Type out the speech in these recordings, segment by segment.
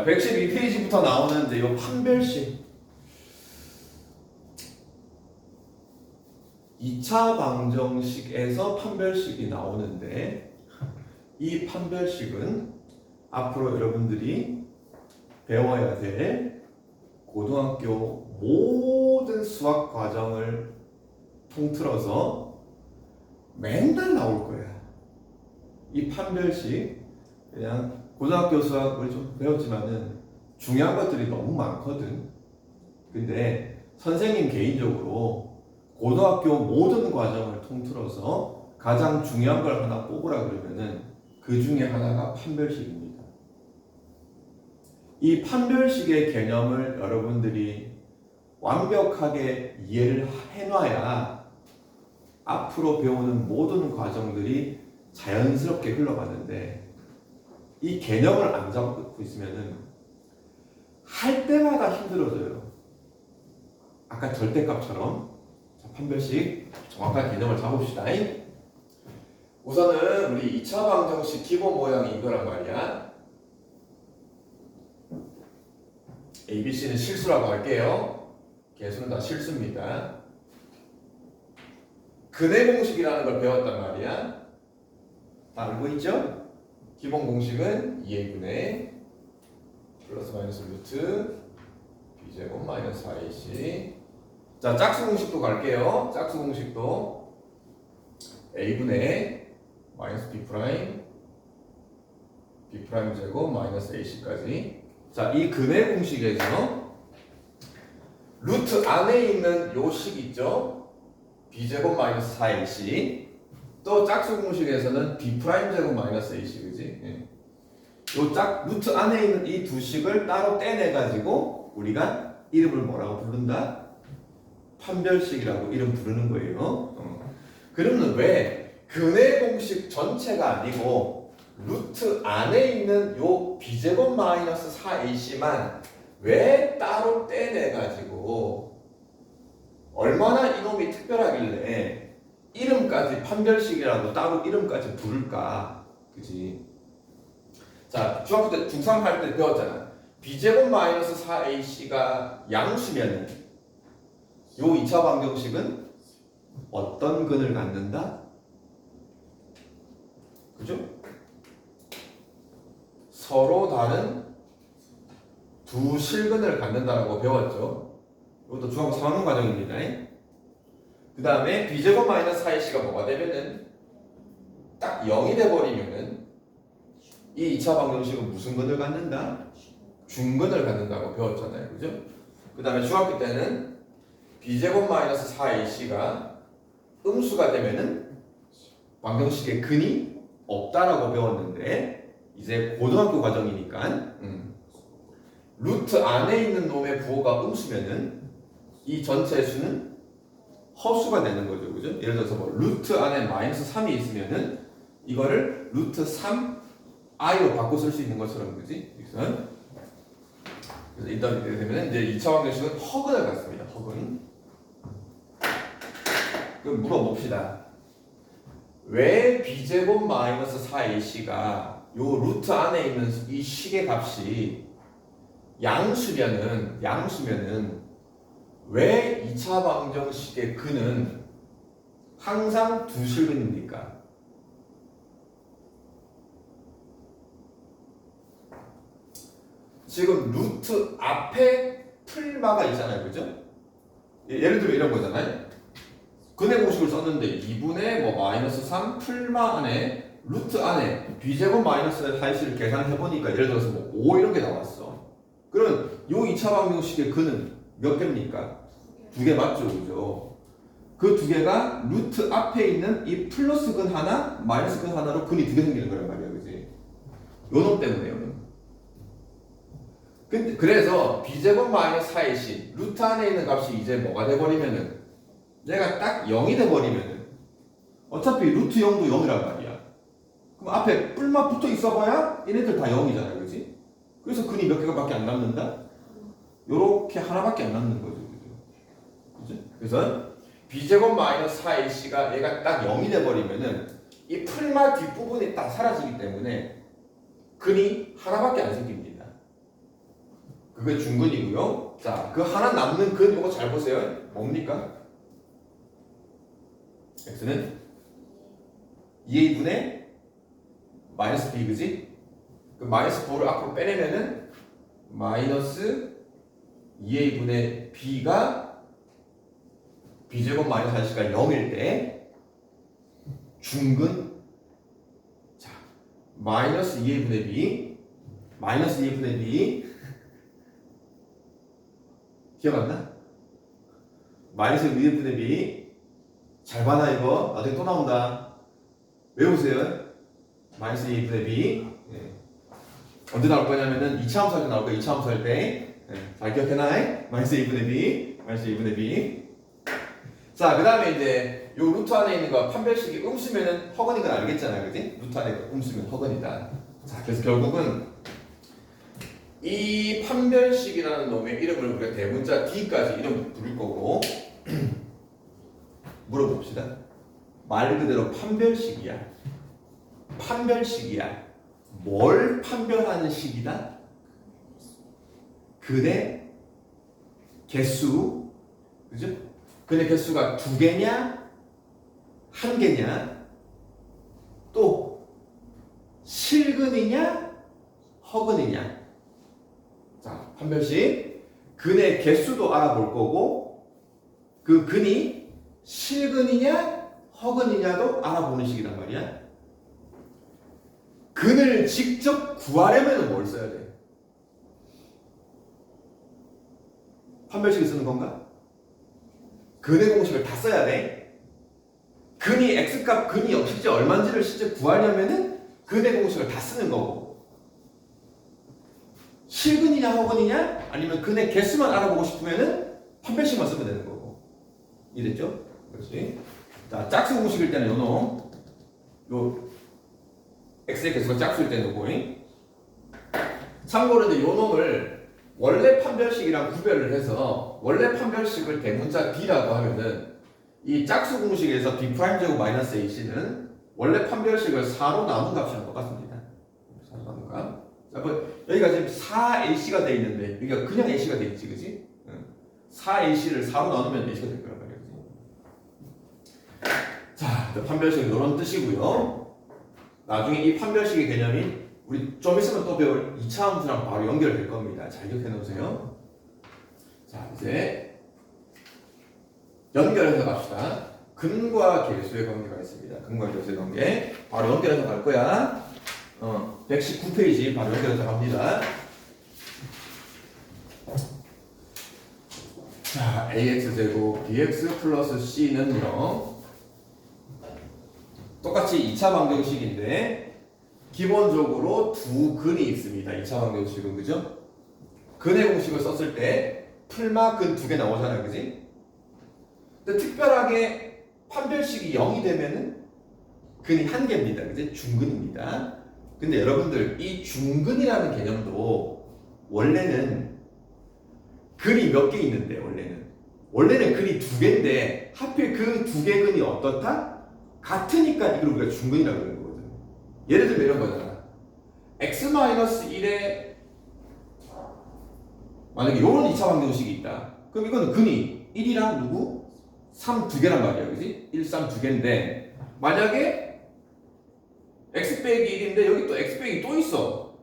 112페이지부터 나오는 이제 요 판별식. 2차 방정식에서 판별식이 나오는데 이 판별식은 앞으로 여러분들이 배워야 될 고등학교 모든 수학 과정을 통틀어서 맨날 나올 거야. 이 판별식 그냥 고등학교 수학을 좀 배웠지만은 중요한 것들이 너무 많거든. 근데 선생님 개인적으로 고등학교 모든 과정을 통틀어서 가장 중요한 걸 하나 뽑으라 그러면은 그 중에 하나가 판별식입니다. 이 판별식의 개념을 여러분들이 완벽하게 이해를 해놔야 앞으로 배우는 모든 과정들이 자연스럽게 흘러가는데 이 개념을 안 잡고 있으면은 할 때마다 힘들어져요. 아까 절대값처럼. 자, 판별식 정확한 개념을 잡읍시다. 우선은 우리 2차 방정식 기본 모양이 이거란 말이야. ABC는 실수라고 할게요. 개수는 다 실수입니다. 근해 공식이라는 걸 배웠단 말이야. 다 알고 있죠? 기본 공식은 2a분의 플러스 마이너스 루트 b제곱 마이너스 4ac. 자, 짝수 공식도 갈게요. 짝수 공식도 a분의 마이너스 b 프라임 b 프라임 제곱 마이너스 ac까지. 자, 이 근해 공식에서 루트 안에 있는 요 식 있죠? b제곱 마이너스 4ac. 또 짝수 공식에서는 b 프라임 제곱 마이너스 ac, 그지? 예. 요 루트 안에 있는 이 두 식을 따로 떼내 가지고 우리가 이름을 뭐라고 부른다? 판별식이라고 이름 부르는 거예요. 그러면 왜 근해 공식 전체가 아니고 루트 안에 있는 요 b제곱 마이너스 4ac만 왜 따로 떼내 가지고 얼마나 이놈이 특별하길래 이름까지 판별식이라고 따로 이름까지 부를까? 그지? 자, 중학교 때 중3 할 때 배웠잖아. b제곱 마이너스 4ac가 양수면은 요 2차 방정식은 어떤 근을 갖는다? 그죠? 서로 다른 두 실근을 갖는다라고 배웠죠. 이것도 중학교 3학년 과정입니다. 그 다음에 b제곱 마이너스 4ac가 뭐가 되면은 딱 0이 돼버리면은 이 2차 방정식은 무슨 근을 갖는다? 중근을 갖는다고 배웠잖아요. 그죠? 그 다음에 중학교 때는 b제곱 마이너스 4ac가 음수가 되면은 방정식의 근이 없다라고 배웠는데 이제 고등학교 과정이니까 루트 안에 있는 놈의 부호가 음수면은 이 전체 수는 허수가 되는 거죠. 그죠? 예를 들어서 뭐 루트 안에 마이너스 3이 있으면은 이거를 루트 3i로 바꿔 쓸 수 있는 것처럼, 그지? 그래서 일단 이렇게 되면 이제 2차 방정식은 허근을 갖습니다. 허근. 그럼 물어봅시다. 왜 b제곱 마이너스 4ac가 요 루트 안에 있는 이 식의 값이 양수면은 왜 2차 방정식의 근은 항상 두 실근입니까? 지금 루트 앞에 풀마가 있잖아요. 그죠? 예를 들어 이런 거잖아요. 근해 공식을 썼는데 2분의 뭐 마이너스 3 풀마 안에 루트 안에 b제곱 마이너스 4ac를 계산해보니까 예를 들어서 뭐 5 이런 게 나왔어. 그러면 요 2차 방정식의 근은 몇 개입니까? 두 개 맞죠? 그죠? 그 두 개가 루트 앞에 있는 이 플러스 근 하나, 마이너스 근 하나로 근이 두 개 생기는 거란 말이야. 그지? 요 놈 때문에요. 근데 그래서 b제곱 마이너스 4ac 루트 안에 있는 값이 이제 뭐가 돼버리면은 얘가 딱 0이 돼버리면은 어차피 루트 0도 0이란 말이야. 그럼 앞에 뿔만 붙어 있어봐야 얘네들 다 0이잖아. 그지? 그래서 근이 몇 개가밖에 안 남는다? 요렇게 하나밖에 안 남는 거죠. 그죠? 그래서 b제곱 마이너스 4ac가 얘가 딱 0이 돼버리면은 이 풀마 뒷부분이 딱 사라지기 때문에 근이 하나밖에 안 생깁니다. 그게 중근이고요. 자, 그 하나 남는 근 이거 잘 보세요. 뭡니까? x는 2a분의 마이너스 b, 그지? 그 마이너스 4를 앞으로 빼내면은 마이너스 2a분의 b가 b제곱 마이너스 4가 0일 때 중근, 자, 마이너스 2a분의 b, 마이너스 2a분의 b 기억 안 나? 마이너스 2a분의 b 잘 봐라 이거. 나중에 또 나온다. 외우세요. 마이너스 2a분의 b. 네. 언제 나올 거냐면은 2차 함수 할 때 나올 거야. 2차 함수 할 때. 네. 잘 기억해놔. 마이너스 2분의 b. 마이너스 2분의 b. 자, 그 다음에 이제 요 루트 안에 있는 거 판별식이 음수면은 허근인 건 알겠잖아요. 그지? 루트 안에 음수면 허근이다. 자, 그래서 결국은 이 판별식이라는 놈의 이름을 우리가 대문자 D까지 이름 부를 거고 물어봅시다. 말 그대로 판별식이야. 판별식이야. 뭘 판별하는 식이다? 근의 개수, 그죠? 근의 개수가 2개냐? 1개냐? 또 실근이냐? 허근이냐? 자, 판별식. 근의 개수도 알아볼 거고 그 근이 실근이냐? 허근이냐도 알아보는 식이란 말이야. 근을 직접 구하려면 뭘 써야 돼? 판별식을 쓰는 건가? 근의 공식을 다 써야 돼. 근이 x값, 근이 실제 얼마인지를 실제 구하려면은 근의 공식을 다 쓰는 거고. 실근이냐 허근이냐 아니면 근의 개수만 알아보고 싶으면은 판별식만 쓰면 되는 거고. 이랬죠? 그렇지? 자, 짝수 공식일 때는 요놈 요 x의 개수가 짝수일 때는 요거. 참고로 이제 요놈을 원래 판별식이랑 구별을 해서 원래 판별식을 대문자 D라고 하면은 이 짝수 공식에서 B' 제곱 마이너스 AC는 원래 판별식을 4로 나눈 값이랑 똑같습니다. 4로 나눈 값. 자, 여기가 지금 4AC가 돼 있는데 여기가 그냥 AC가 돼 있지, 그지? 4AC를 4로 나누면 AC가 될 거란 말이야, 그지? 자, 판별식은 이런 뜻이고요. 나중에 이 판별식의 개념이 우리 좀 있으면 또 배울 2차 함수랑 바로 연결될 겁니다. 잘 기억해 놓으세요. 자, 이제 연결해서 갑시다. 근과 계수의 관계가 있습니다. 근과 계수의 관계. 바로 연결해서 갈 거야. 119페이지 바로 연결해서 갑니다. 자, ax제곱 bx 플러스 c는 0. 똑같이 2차 방정식인데 기본적으로 두 근이 있습니다. 2차 방정식은, 그죠? 근의 공식을 썼을 때 풀마 근 2개 나오잖아요, 그지? 근데 특별하게 판별식이 0이 되면은 근이 1개입니다, 그지? 중근입니다. 근데 여러분들 이 중근이라는 개념도 원래는 근이 몇 개 있는데 원래는 근이 2개인데 하필 그 2개 근이 어떻다? 같으니까 이걸 우리가 중근이라고 그러는 거거든. 예를 들면 이런 거잖아. x-1에 만약에 요런 2차 방정식이 있다. 그럼 이거는 근이 1이랑 누구? 3 2개란 말이야, 그지? 1, 3 2개인데 만약에 x 빼기 1인데 여기 또 x 빼기 또 있어.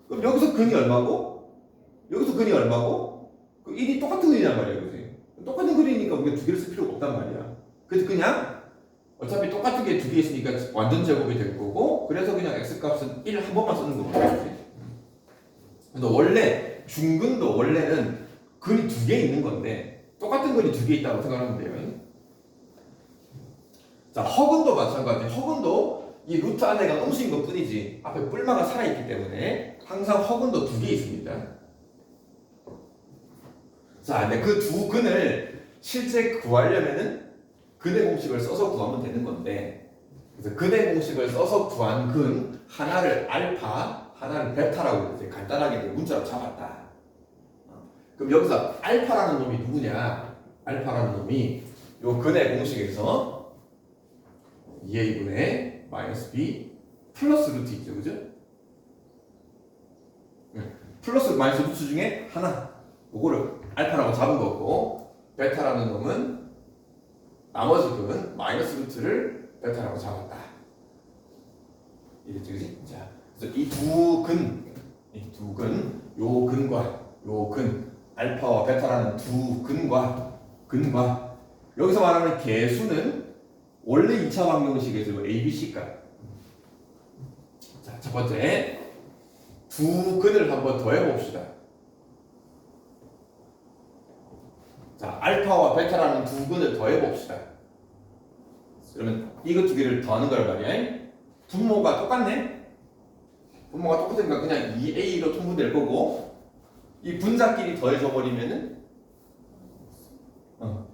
그럼 여기서 근이 얼마고? 여기서 근이 얼마고? 그 1이 똑같은 근이란 말이야, 그지? 똑같은 근이니까 우리가 2개를 쓸 필요가 없단 말이야. 그래서 그냥 어차피 똑같은 게 2개 있으니까 완전 제곱이 될 거고 그래서 그냥 x값은 1 한 번만 쓰는 거거든. 그래서 원래 중근도 원래는 근이 2개 있는 건데 똑같은 근이 2개 있다고 생각하면 돼요. 자, 허근도 마찬가지. 허근도 이 루트 안에가 음수인 것 뿐이지 앞에 뿔마가 살아있기 때문에 항상 허근도 2개 있습니다. 자, 근데 그 두 근을 실제 구하려면은 근의 공식을 써서 구하면 되는 건데 그래서 근의 공식을 써서 구한 근 하나를 알파, 하나를 베타라고 이제 간단하게 문자로 잡았다. 그럼 여기서 알파라는 놈이 누구냐? 알파라는 놈이 요 근의 공식에서 2a분의 마이너스 b 플러스 루트 있죠, 그죠? 플러스 마이너스 루트 중에 하나. 그거를 알파라고 잡은 거고 베타라는 놈은 나머지 근 마이너스 루트를 베타라고 잡았다. 이랬지, 그지? 자, 그래서 이 두 근, 요 근과 요 근, 알파와 베타라는 두 근과 여기서 말하는 개수는 원래 2차 방정식에서 A, B, C값. 자, 첫 번째 두 근을 한번 더 해봅시다. 자, 알파와 베타라는 두 근을 더 해봅시다. 그러면 이거 두 개를 더하는 걸 말이야. 분모가 똑같네? 분모가 똑같으니까 그냥 2A로 통분될 거고 이 분자끼리 더해져 버리면은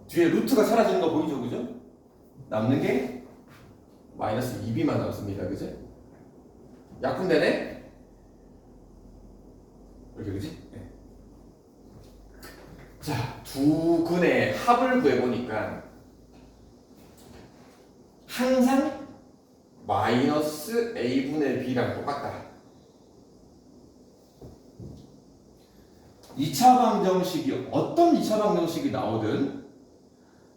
뒤에 루트가 사라지는 거 보이죠? 그죠? 남는 게 마이너스 2B만 남습니다. 그죠? 약분되네? 이렇게 그지? 네. 자, 두 근의 합을 구해보니까 항상 마이너스 A분의 B랑 똑같다. 2차 방정식이 어떤 2차 방정식이 나오든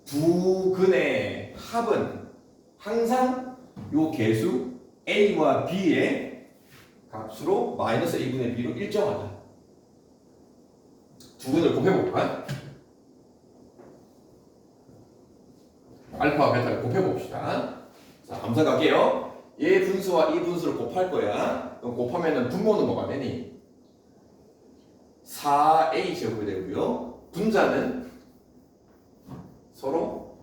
두 근의 합은 항상 요 개수 A와 B의 값으로 마이너스 A분의 B로 일정하다. 두 근을 곱해볼까? 알파와 베타를 곱해봅시다. 자, 함수 갈게요. 얘 분수와 이 분수를 곱할 거야. 그럼 곱하면은 분모는 뭐가 되니? 4A 제곱이 되고요. 분자는 서로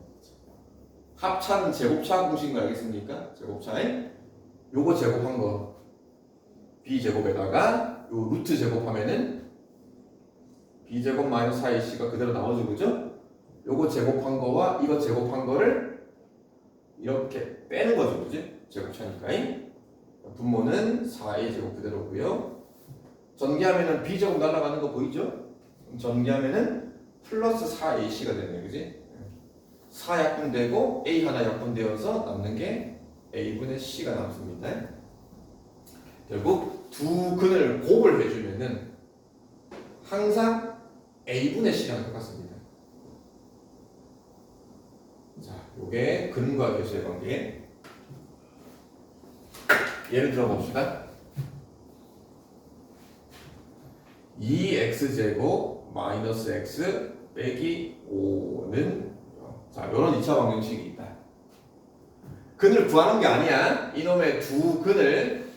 합찬 제곱차 공식인 거 알겠습니까? 제곱차에 요거 제곱한 거 B 제곱에다가 요 루트 제곱하면은 B 제곱 마이너스 4AC가 그대로 나오죠, 그죠? 요거 제곱한 거와 이거 제곱한 거를 이렇게 빼는 거죠, 그지? 제곱차니까. 분모는 4A 제곱 그대로고요. 전개하면은 B 제곱 날아가는 거 보이죠? 전개하면은 플러스 4AC가 되네, 그지? 4 약분되고 A 하나 약분되어서 남는 게 A분의 C가 남습니다. 결국 두 근을 곱을 해주면은 항상 A분의 C랑 똑같습니다. 자, 요게 근과 개수의 관계. 예를 들어 봅시다. 2x제곱 마이너스 x 빼기 5는 자, 요런 2차 방정식이 있다. 근을 구하는 게 아니야. 이놈의 두 근을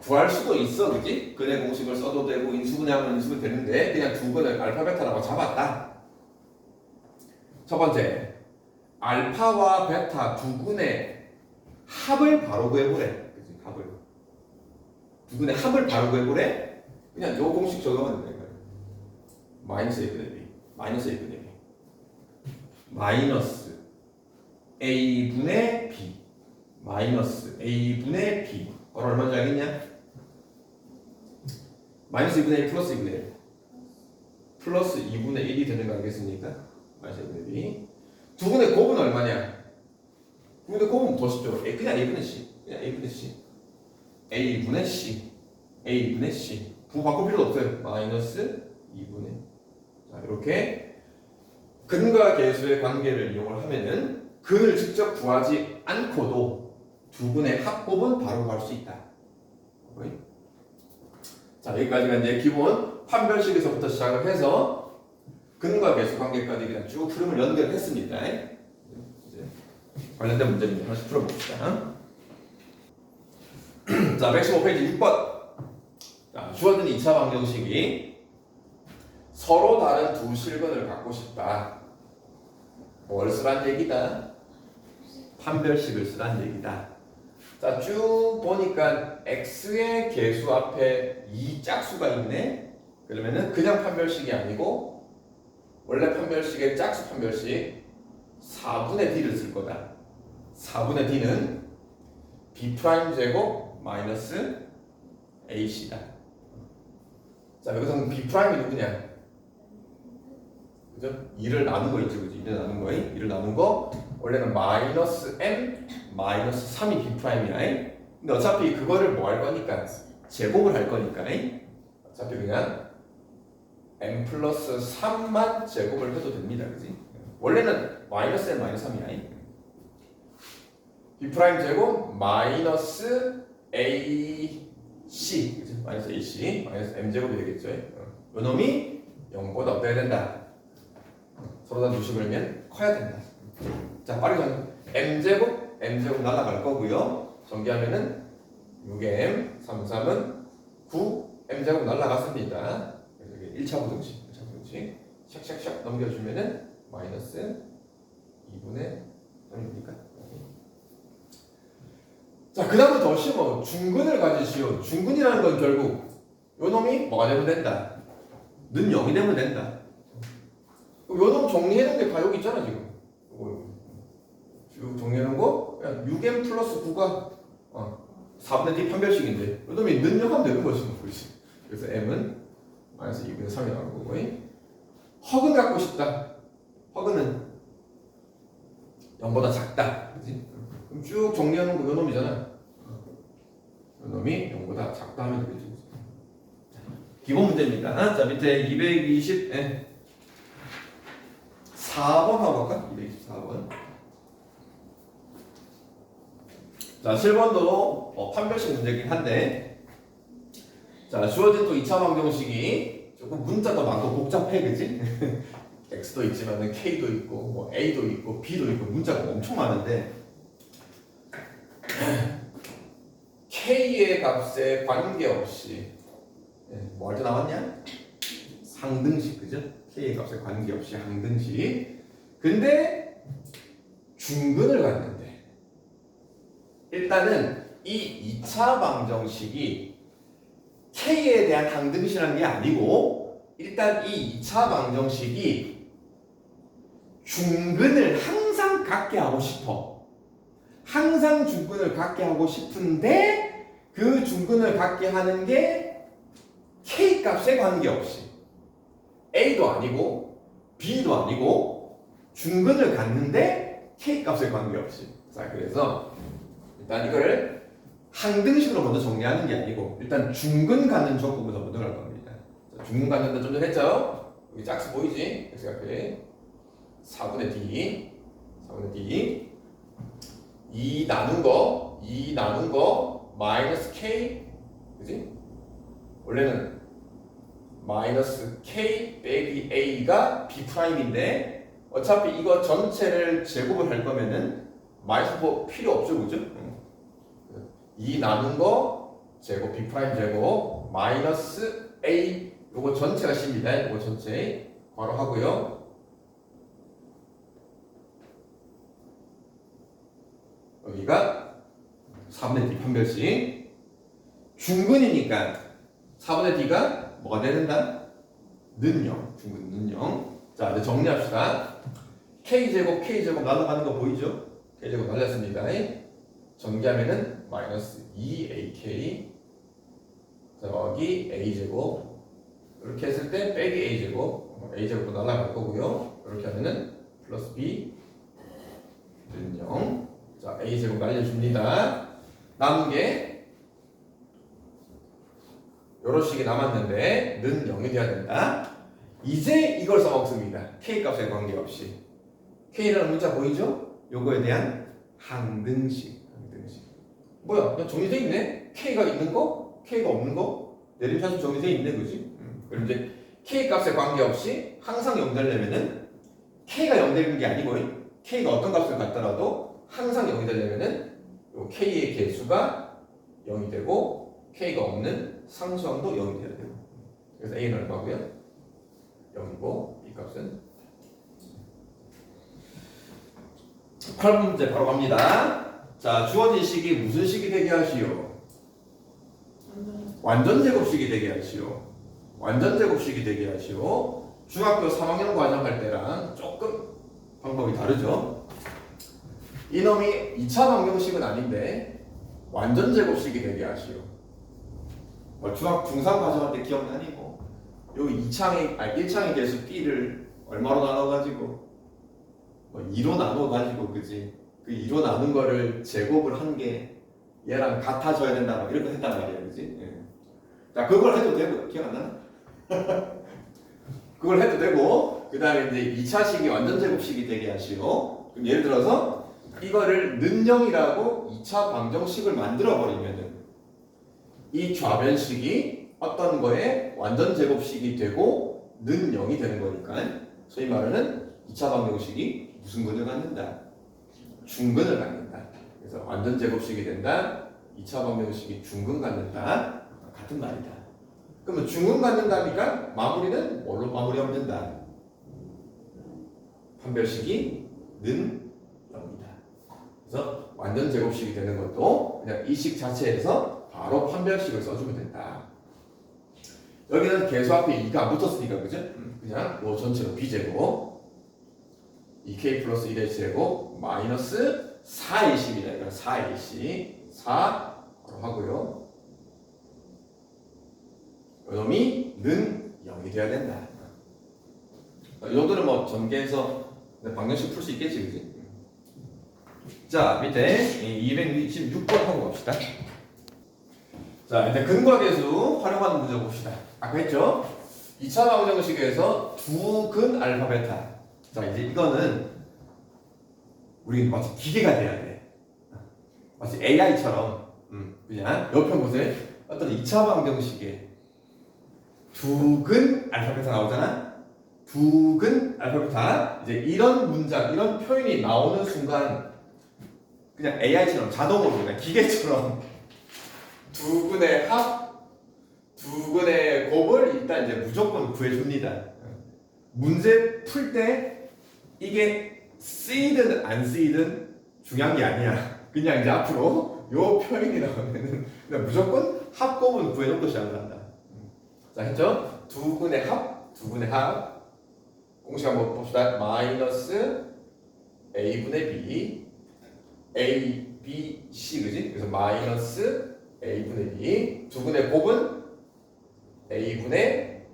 구할 수도 있어, 그지? 근의 공식을 써도 되고 인수분해하면 인수분 되는데 그냥 두 근을 알파 베타라고 잡았다. 첫 번째, 알파와 베타 두 근의 합을 바로 구해보래. 그지? 합을. 두 근의 합을 바로 구해보래. 그냥 요 공식 적용하면 되는 거야. 마이너스 A분의 B, 마이너스 A분의 B, 마이너스 A분의 B, 마이너스 A분의 B. 얼마인지 알겠냐? 마이너스 2분의 1 플러스 2분의 1 플러스 2분의 1이 되는 거 알겠습니까? 마이너스 2분의 2. 두 분의 곱은 얼마냐? 두 분의 곱은 더 쉽죠. 그냥 A분의 C, 그냥 A분의 C, A분의 C, A분의 C. 부 바꿀 필요 없어요. 마이너스 2분의. 자, 이렇게 근과 개수의 관계를 이용을 하면은 근을 직접 구하지 않고도 두 분의 합곱은 바로 구할 수 있다. 자, 여기까지가 이제 기본 판별식에서부터 시작을 해서 근과 개수 관계까지 그냥 쭉 흐름을 연결했습니다. 이제 관련된 문제를 하나씩 풀어봅시다. 자, 115페이지 6번. 자, 주어진 2차 방정식이 서로 다른 두 실근을 갖고 싶다. 뭘 쓰란 얘기다? 판별식을 쓰란 얘기다. 자, 쭉 보니까 x의 개수 앞에 2 짝수가 있네. 그러면은 그냥 판별식이 아니고 원래 판별식의 짝수 판별식 4분의 d를 쓸 거다. 4분의 d는 b' 제곱 마이너스 ac다. 자, 여기서는 b' 이 누구냐? 그죠? 2를 나눈 거 있죠, 그죠? 2를 나눈 거, 2를 나눈 거. 원래는 마이너스 m 마이너스 3이 b'이야. 근데 어차피 그거를 뭐 할 거니까 제곱을 할 거니까 어차피 그냥 m 플러스 3만 제곱을 해도 됩니다. 그지? 원래는 마이너스 m 마이너스 3이야. b 프라임 제곱 마이너스 ac 그지? 마이너스 ac 마이너스 m 제곱이 되겠죠. 요 놈이 0보다 어때야 된다? 서로 다 두식을면 커야 된다. 자, 빠르게 정리. m제곱 날아갈 거고요. 전개하면은 6m 33은 9 m제곱 날아갔습니다. 그래서 이게 1차 부등식 샥샥샥 넘겨주면은 마이너스 2분의 3입니까? 자, 그 다음은 더 쉬워. 중근을 가지시오. 중근이라는 건 결국 요 놈이 뭐가 되면 된다? 는 0이 되면 된다. 요 놈 정리해놓은 게 다 여기 있잖아 지금. 쭉 정리해놓은 거 6m 플러스 9가 4분의 d 판별식인데 요 놈이 는 0 하면 되는 거지. 그래서 m은 마이너스 2분의 3이 나오는 거고. 허근 갖고 싶다. 허근은 0보다 작다. 그치? 그럼 쭉 정리하는 거 요 놈이잖아. 요 놈이 0보다 작다 하면 되겠지. 기본 문제입니다. 자, 밑에 220 4번 하고 갈까? 224번. 자, 7번도 판별식 문제긴 한데, 자, 주어진 또 2차 방정식이 조금 문자도 많고 복잡해, 그지? x도 있지만은 k도 있고, 뭐 a도 있고, b도 있고, 문자가 엄청 많은데, k의 값에 관계없이, 뭐 할 때 나왔냐? 항등식, 그죠? k의 값에 관계없이 항등식. 근데 중근을 갖는데 일단은 이 2차 방정식이 k에 대한 항등식이라는 게 아니고 일단 이 2차 방정식이 중근을 항상 갖게 하고 싶어. 항상 중근을 갖게 하고 싶은데 그 중근을 갖게 하는 게 k 값에 관계없이 a도 아니고 b도 아니고 중근을 갖는데 k 값에 관계없이. 자, 그래서 일단 이걸 항등식으로 먼저 정리하는 게 아니고 일단 중근 갖는 조건부터 먼저 갈 겁니다. 자, 중근 갖는데 좀 전에 했죠? 여기 짝수 보이지? x 앞에 4분의 d 2 나눈 거 마이너스 k 그지? 원래는 마이너스 k 빼기 a가 b 프라임인데 어차피 이거 전체를 제곱을 할 거면은 마이너스 필요 없죠, 그죠? 2 나눈 거 제곱 b 프라임 제곱 마이너스 a 요거 전체가 c입니다. 요거 전체 바로 하고요. 여기가 4분의 d 판별식 중근이니까 4분의 d가 뭐가 된다? 는 0. 중근은 0. 자, 이제 정리합시다. k제곱 날아가는 거 보이죠? k제곱 날렸습니다. 전개하면은 마이너스 2ak 저기 a제곱 이렇게 했을 때 빼기 a제곱도 날아갈 거고요. 이렇게 하면은 플러스 b 는 0. 자, a제곱 날려줍니다. 남은 게 요런 식이 남았는데 는 0이 돼야 된다. 이제 이걸 써먹습니다. k 값에 관계없이. k라는 문자 보이죠? 요거에 대한 항등식. 뭐야? 그냥 정리돼 있네? k가 있는 거? k가 없는 거? 내림차순 정리돼 있네, 그지? 그럼 이제 k 값에 관계없이 항상 0 되려면은 k가 0 되는 게 아니고 k가 어떤 값을 갖더라도 항상 0이 되려면은 요 k의 개수가 0이 되고 k가 없는 상수항도 0이 돼야 돼요. 그래서 a는 얼마고요? 0이고 b 값은 8번 문제 바로 갑니다. 자, 주어진 식이 무슨 식이 되게 하시오? 완전 제곱식이 되게 하시오. 완전 제곱식이 되게 하시오. 중학교 3학년 과정할 때랑 조금 방법이 다르죠. 이놈이 2차 방정식은 아닌데 완전 제곱식이 되게 하시오. 뭐 중학 중3 과정할 때 기억나니? 뭐 여기 1창의 개수 b를 얼마로 나눠가지고 뭐 2로 나눠가지고 그지? 그 2로 나눈 거를 제곱을 한 게 얘랑 같아져야 된다 막 이렇게 했단 말이야, 그지? 예. 자, 그걸 해도 되고 기억 안 나나? 그걸 해도 되고 그 다음에 이제 2차식이 완전 제곱식이 되게 하시오. 그럼 예를 들어서 이거를 는영이라고 2차 방정식을 만들어 버리면은 이 좌변식이 어떤 거에 완전 제곱식이 되고 는영이 되는 거니까 소위 말하는 2차 방정식이 무슨 근을 갖는다? 중근을 갖는다. 그래서 완전 제곱식이 된다. 2차 방정식이 중근 갖는다. 같은 말이다. 그러면 중근 갖는다니까 마무리는 뭘로 마무리하면 된다? 판별식이 는 0이다. 그래서 완전 제곱식이 되는 것도 그냥 이 식 자체에서 바로 판별식을 써주면 된다. 여기는 계수 앞에 2가 안 붙었으니까 그죠? 그냥 요 전체로 b제곱 2k 플러스 1의 제곱 마이너스 4ac입니다. 그러니까 4ac 4 바로 하고요. 요놈이 는 0이 돼야 된다. 이 정도는 뭐 전개해서 방정식 풀 수 있겠지, 그지? 자, 밑에 226번 하고 갑시다. 자, 이제 근과 계수 활용하는 문제 봅시다. 아까 했죠? 2차 방정식에서 두 근 알파 베타. 자, 이제 이거는 우리 마치 기계가 돼야 돼. 마치 AI처럼 그냥 옆에 보세요. 어떤 2차 방정식에 두 근 알파 베타 나오잖아. 두 근 알파 베타. 이제 이런 문장, 이런 표현이 나오는 순간 그냥 AI처럼 자동으로 그냥 기계처럼 두 근의 합, 두 근의 곱을 일단 이제 무조건 구해줍니다. 문제 풀 때 이게 쓰이든 안 쓰이든 중요한 게 아니야. 그냥 이제 앞으로 요 표현이 나오면은 그냥 무조건 합곱은 구해놓고 시작을 한다. 자, 했죠? 두 근의 합, 두 근의 합. 공식 한번 봅시다. 마이너스 a분의 b, a, b, c, 그지? 그래서 마이너스 a분의 b. 두 근의 곱은 a분의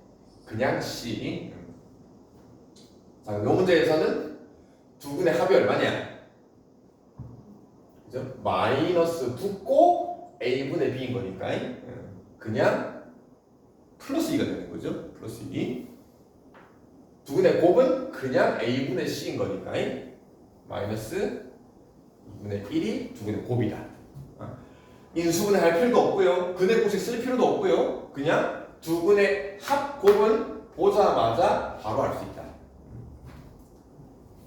그냥 c. 자, 이 문제에서는 두 근의 합이 얼마냐? 그죠? 마이너스 붙고 a분의 b인 거니까 그냥 플러스 2가 되는 거죠. 플러스 2. 두 근의 곱은 그냥 a분의 c인 거니까 마이너스 2분의 1이 두 근의 곱이다. 인수분해 할 필요도 없고요. 근의 공식 쓸 필요도 없고요. 그냥 두 근의 합곱은 보자마자 바로 알 수 있다.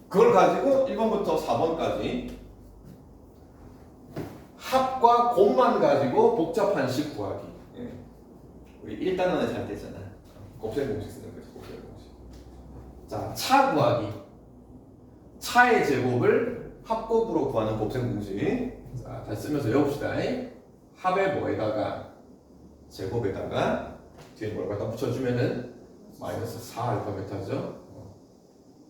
그걸 가지고 1번부터 4번까지 합과 곱만 가지고 복잡한 식 구하기. 우리 1단원에 잘 되잖아. 곱셈 공식 쓰는 거지. 곱셈 공식. 자, 차 구하기. 차의 제곱을 합곱으로 구하는 곱셈 공식. 자, 다시 쓰면서 외워봅시다. 합의 뭐에다가 제곱에다가 뒤에 뭘 갖다 붙여주면은 마이너스 4 알파 베타죠.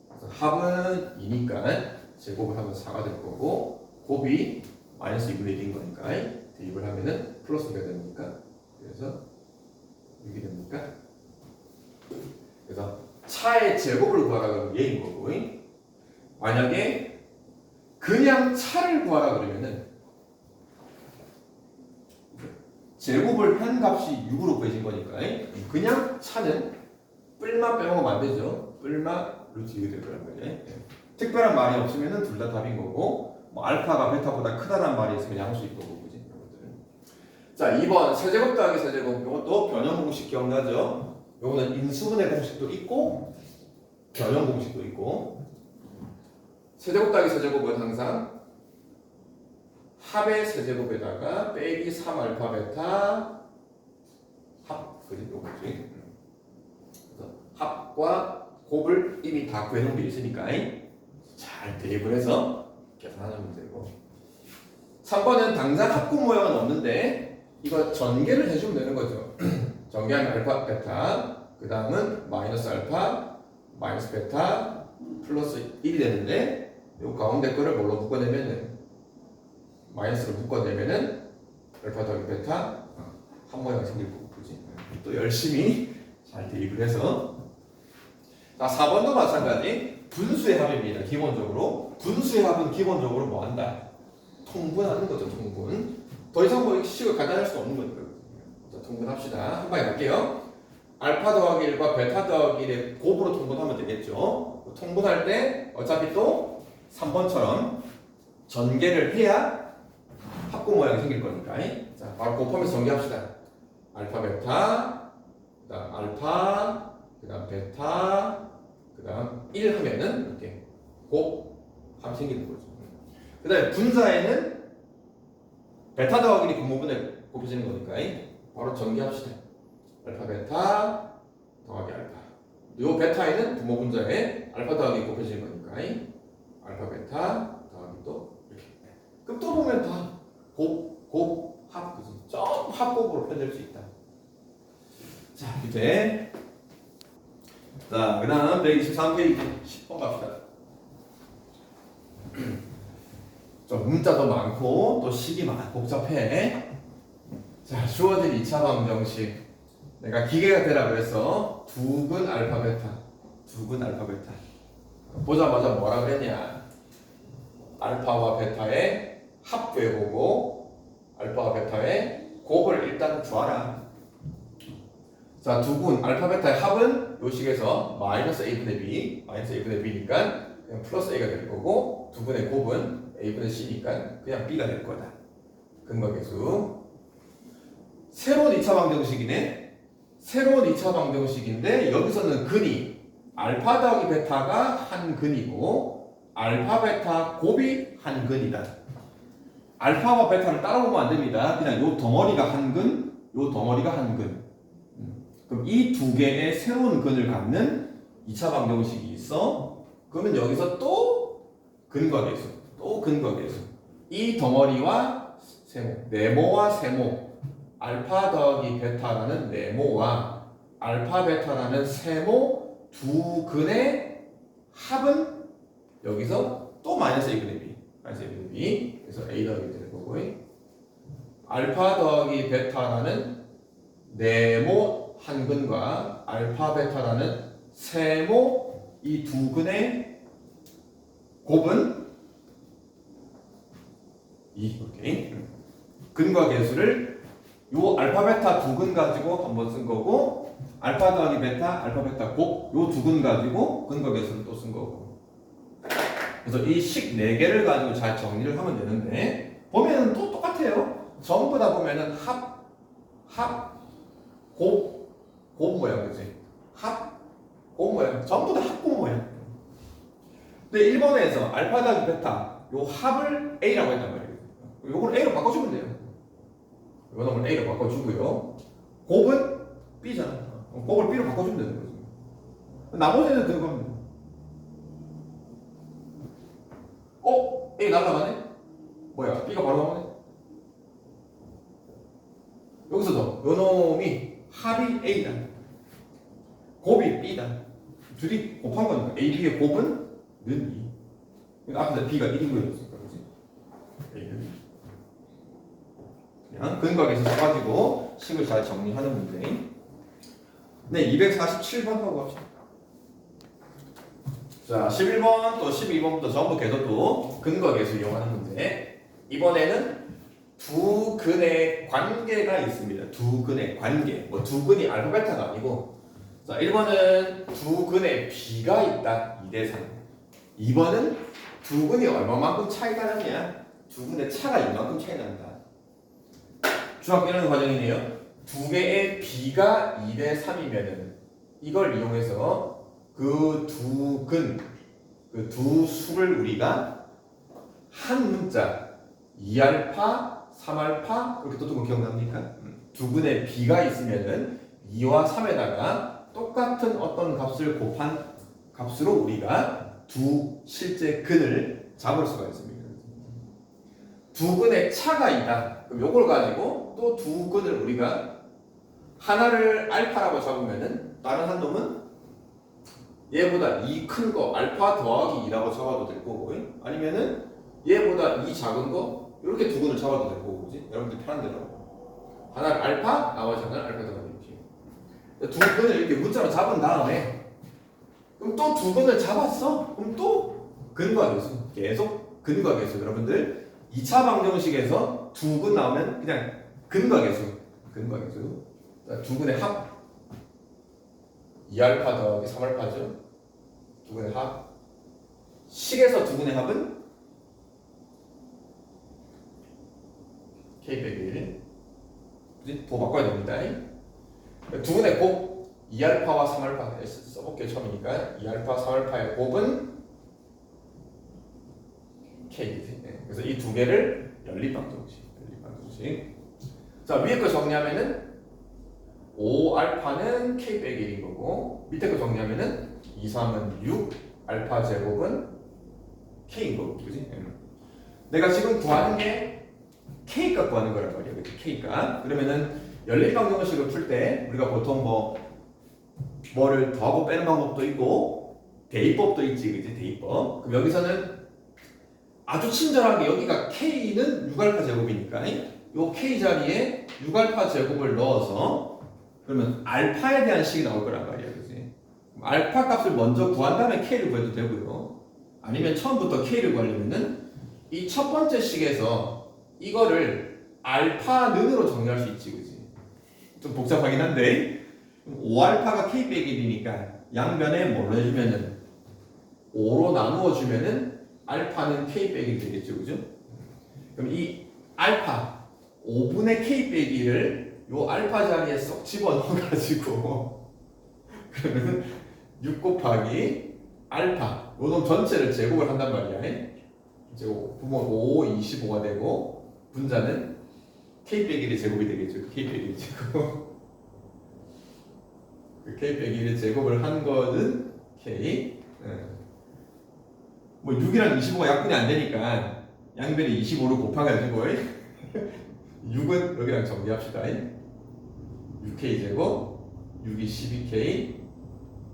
그래서 합은 2니까 제곱을 하면 4가 될 거고 곱이 마이너스 2분의 1인 거니까 대입을 하면은 플러스 2가 됩니까? 그래서 6이 됩니까? 그래서 차의 제곱을 구하라 그러면 얘인 거고 만약에 그냥 차를 구하라 그러면은 제곱을 한 값이 6으로 구해진 거니까 그냥 차는 뿔만 빼먹으면 안 되죠. 뿔만 루트 2가 될 거란 말이에요. 특별한 말이 없으면은 둘 다 답인 거고 뭐 알파가 베타보다 크다는 말이 있으면 양수일 거고 그지? 자, 2번 세제곱 더하기 세제곱. 이것도 변형 공식 기억나죠? 요거는 인수분해 공식도 있고 변형 공식도 있고 세제곱 더하기 세제곱은 항상 합의 세제곱에다가 빼기 3 알파 베타 합 그지? 요거지. 그래서 합과 곱을 이미 다 구해놓은 게 있으니까 잘 대입을 해서 계산하는 문제고 3번은 당장 합곱 모양은 없는데 이거 전개를 해주면 되는 거죠. 전개하면 알파 베타 그 다음은 마이너스 알파 마이너스 베타 플러스 1이 되는데 이 가운데 거를 뭘로 묶어내면은 마이너스로 묶어내면은 알파 더하기 베타 한 모양이 생길 거고 그지? 또 열심히 잘 대입을 해서 자 4번도 마찬가지 분수의 합입니다. 기본적으로 분수의 합은 기본적으로 뭐 한다? 통분하는 거죠. 통분. 더 이상 뭐 식을 간단할 수 없는 거니까. 자, 통분합시다. 한 방에 갈게요. 알파 더하기 1과 베타 더하기 1의 곱으로 통분하면 되겠죠. 통분할 때 어차피 또 3번처럼 전개를 해야 합고 모양이 생길 거니까. 자, 바로 곱하면서 전개합시다. 알파 베타, 그다음 알파, 그다음 베타, 그다음 1 하면은 이렇게 곱함 생기는 거죠. 그다음에 분자에는 베타 더하기 1이 분모분에 곱해지는 거니까 바로 전개합시다. 알파 베타 더하기 알파. 요 베타에는 분모 분자에 알파 더하기 곱해지는 거니까 알파 베타 더하기 또 이렇게. 그럼 또 보면 다 합, 그지? 좀 합곱으로 표현될 수 있다. 자, 이제 자, 그다음 123페이지 10번 갑시다. 좀 문자도 많고 또 식이 복잡해. 자, 주어진 2차 방정식. 내가 기계가 되라 그래서 두근 알파 베타. 보자마자 뭐라 그랬냐? 알파와 베타의 합 구해보고 알파와 베타의 곱을 일단 구하라. 자, 두근 알파 베타의 합은 요 식에서 마이너스 a분의 b니까 그냥 플러스 a가 될 거고, 두근의 곱은 a분의 c니까 그냥 b가 될 거다. 근거계수. 새로운 2차 방정식이네. 새로운 2차 방정식인데 여기서는 근이 알파 더하기 베타가 한 근이고 알파 베타 곱이 한 근이다. 알파와 베타를 따라오면 안 됩니다. 그냥 요 덩어리가 한 근, 요 덩어리가 한 근. 그럼 이 두 개의 새로운 근을 갖는 2차 방정식이 있어. 그러면 여기서 또 근과계수. 이 덩어리와 세모, 네모와 세모, 알파 더하기 베타라는 네모와 알파 베타라는 세모 두 근의 합은 여기서 또 마이너스 a분의 b. 그래서 a 더하기 되는 거고, 알파 더하기 베타라는 네모 한 근과 알파 베타라는 세모 이 두 근의 곱은 2. 이렇게 근과 계수를 요 알파 베타 두 근 가지고 한번 쓴 거고, 알파 더하기 베타, 알파 베타 곱 요 두 근 가지고 근과 계수를 또 쓴 거고. 그래서 이 식 4개를 가지고 잘 정리를 하면 되는데, 보면은 또 똑같아요. 전부 다 보면은 곱 모양, 그지? 곱 모양. 전부 다 합곱 모양. 근데 1번에서 알파 더하기 베타 요 합을 A라고 했단 말이에요. 요걸 A로 바꿔주면 돼요. 이거는 A로 바꿔주고요. 곱은 B잖아. 곱을 B로 바꿔주면 되는 거죠. 나머지는 그겁니다. A 날라가네? 뭐야? B가 바로 나오네? 여기서도 요 놈이 합이 A다. 곱이 B다. 둘이 곱한 거니까 A, B의 곱은 는 2. 앞에서 B가 1인 거였으니까, 그치? A는 그냥 근각에서 써가지고 식을 잘 정리하는 문제. 네, 247번 하고 갑시다. 자, 11번 또 12번부터 전부 계속 또 근각에서 이용하는 문제. 이번에는 두 근의 관계가 있습니다. 두 근의 관계. 뭐 두 근이 알파 베타가 아니고. 자, 1번은 두 근의 비가 있다. 2대3. 2번은 두 근이 얼마만큼 차이가 나냐? 두 근의 차가 이만큼 차이 난다. 중학교 1학년 과정이네요. 두 개의 비가 2대3이면은 이걸 이용해서 그 두 근, 그 두 수를 우리가 한 문자 2알파, 3알파 그렇게 또 기억납니까? 두 근의 비가 있으면은 2와 3에다가 똑같은 어떤 값을 곱한 값으로 우리가 두 실제 근을 잡을 수가 있습니다. 두 근의 차가 있다. 그럼 요걸 가지고 또 두 근을 우리가 하나를 알파라고 잡으면은 다른 한 놈은 얘보다 2 큰 거 알파 더하기 2라고 잡아도 될 거고, 아니면은 얘보다 2 작은 거 이렇게 두 근을 잡아도 될 거고, 그지? 여러분들 편한 대로 하나를 알파, 나머지 하나를 알파 더하기 이렇게 두 근을 이렇게 문자로 잡은 다음에 그럼 또 두 근을 잡았어? 그럼 또 근과 계수 계속 근과 계수. 여러분들 2차 방정식에서 두 근 나오면 그냥 근과 계수. 두 근의 합 2알파 더하기 3알파죠. 두근의 합. 식에서 두근의 합은 K 빼기 1. 그지? 더 바꿔야 됩니다. 두근의 곱 2알파와 3알파 써볼게요. 처음이니까 2알파, 3알파의 곱은 K지. 그래서 이 두 개를 연립방정식. 자, 위에 거 정리하면은 5알파는 K 빼기 1인 거고, 밑에 거 정리하면은 2, 3은 6 알파 제곱은 K인 거고, 그지? 내가 지금 구하는 게 K값 구하는 거란 말이야, 그치? K값. 그러면은 연립방정식을 풀 때 우리가 보통 뭐를 더하고 빼는 방법도 있고 대입법도 있지, 그지? 대입법. 그럼 여기서는 아주 친절하게 여기가 K는 6알파 제곱이니까 요 K 자리에 6알파 제곱을 넣어서 그러면 알파에 대한 식이 나올 거란 말이야, 그지? 알파 값을 먼저 구한 다음에 K를 구해도 되고요. 아니면 처음부터 K를 구하려면은 이 첫 번째 식에서 이거를 알파는으로 정리할 수 있지, 그지? 좀 복잡하긴 한데 5알파가 K 빼기 1이니까 양변에 뭘로 해주면은 5로 나누어 주면은 알파는 K 빼기 1 되겠죠, 그죠? 그럼 이 알파 5분의 K 빼기를 요 알파 자리에 쏙 집어넣어가지고 그러면 6 곱하기 알파 요 놈 전체를 제곱을 한단 말이야. 제곱 부분 5, 25가 되고 분자는 K 빼기 1의 제곱이 되겠죠. K 빼기 1 제곱. 그 K 빼기 1의 제곱을 한 거는 K. 뭐 6이랑 25가 약분이 안 되니까 양변에 25를 곱해가지고 6은 여기랑 정리합시다. 6K 제곱 6이 12K